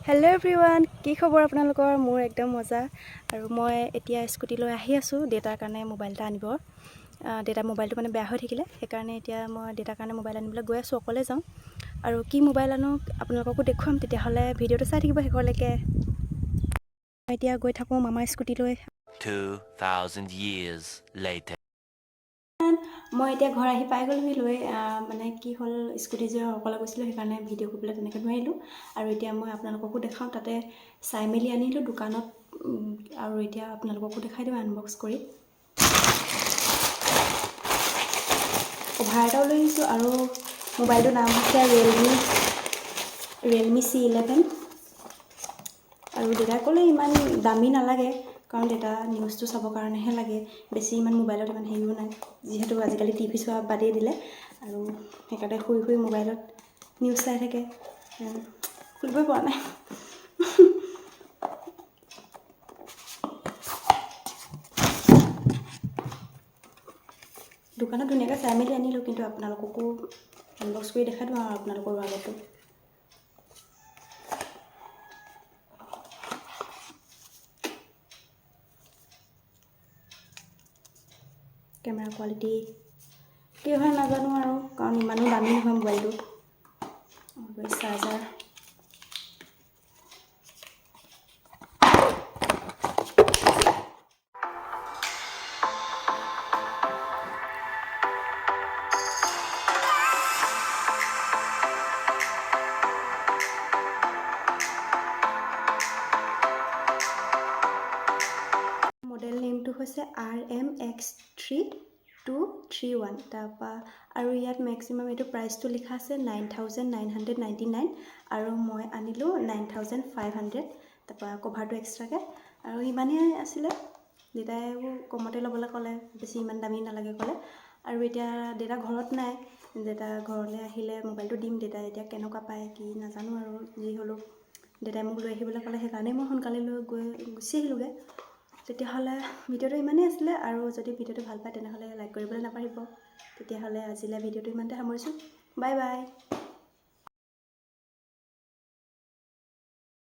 hello everyone की खबर आपनालोকৰ मोर एकदम मजा আৰু মই এতিয়া স্কুটি লৈ আহি আছো ডেটাৰ কাৰণে মোবাইল এটা আনিব ডেটা মোবাইলটো মানে বেয়া হৈ থাকিলে সেই কাৰণে এতিয়া মই ডেটাৰ কাৰণে মোবাইল আনিবলৈ গৈ আছো অকলে যাম আৰু কি মোবাইল আনো আপোনালোককো দেখুৱাম তেতিয়া হলে ভিডিওটো চাই থাকিব শেষলৈকে এতিয়া গৈ থাকো মামা স্কুটি লৈ 2000 years later মই এতিয়া ঘৰ আহি পাই গ'লো লৈ মানে কি হল স্কুটি যে অকলে গৈছিলো সেই কাৰণে ভিডিও কৰিবলৈ তেনেকৈ নোৱাৰিলো আৰু এতিয়া মই আপোনালোককো দেখাও তাতে চাই মেলি আনিলো দোকানত আৰু এতিয়া আপোনালোককো দেখাই দিম আনবক্স কৰি কভাৰ এটাও লৈ আহিছো আৰু মোবাইলটোৰ নাম হৈছে Realme C11 আৰু ডেটা ক'লে ইমান দামী নালাগে কাৰণ ডেটা নিউজটো চাবৰ কাৰণেহে লাগে বেছি ইমান মোবাইলত ইমান হেৰিও নাই যিহেতু আজিকালি টিভি চোৱা বাদেই দিলে আৰু সেইকাৰণে শুই মোবাইলত নিউজ চাই থাকে খুলিবই পৰা নাই দোকানত ধুনীয়াকৈ চাই মেলি আনিলোঁ কিন্তু আপোনালোককো আনবক্স কৰি দেখাই দিওঁ আৰু আপোনালোকৰ আগতো কেমেৰা কোৱালিটি কি হয় নাজানো আৰু কাৰণ ইমানো দামী নহয় মোবাইলটো চাৰ্জাৰ মডেল নেমটো হৈছে RM-X3231 তাৰপা আৰু ইয়াত মেক্সিমাম এইটো প্ৰাইচটো লিখা আছে 9999 আৰু মই আনিলোঁ 9500 তাৰপা কভাৰটো এক্সট্ৰাকৈ আৰু ইমানেই আছিলে দেউতাইও কমতে ল'বলৈ ক'লে বেছি ইমান দামী নালাগে ক'লে আৰু এতিয়া দেউতা ঘৰত নাই দেউতা ঘৰলৈ আহিলে মোবাইলটো দিম দেউতাই এতিয়া কেনেকুৱা পায় কি নাজানো আৰু যি হ'লেও দেউতাই মোক লৈ আহিবলৈ ক'লে সেইকাৰণেই মই সোনকালে লৈ গুচি আহিলোঁগৈ তেতিয়াহ'লে ভিডিওটো ইমানেই আছিলে আৰু যদি ভিডিওটো ভাল পায় তেনেহ'লে লাইক কৰিবলৈ নাপাহৰিব তেতিয়াহ'লে আজিলৈ ভিডিওটো ইমানতে সামৰিছোঁ বাই বাই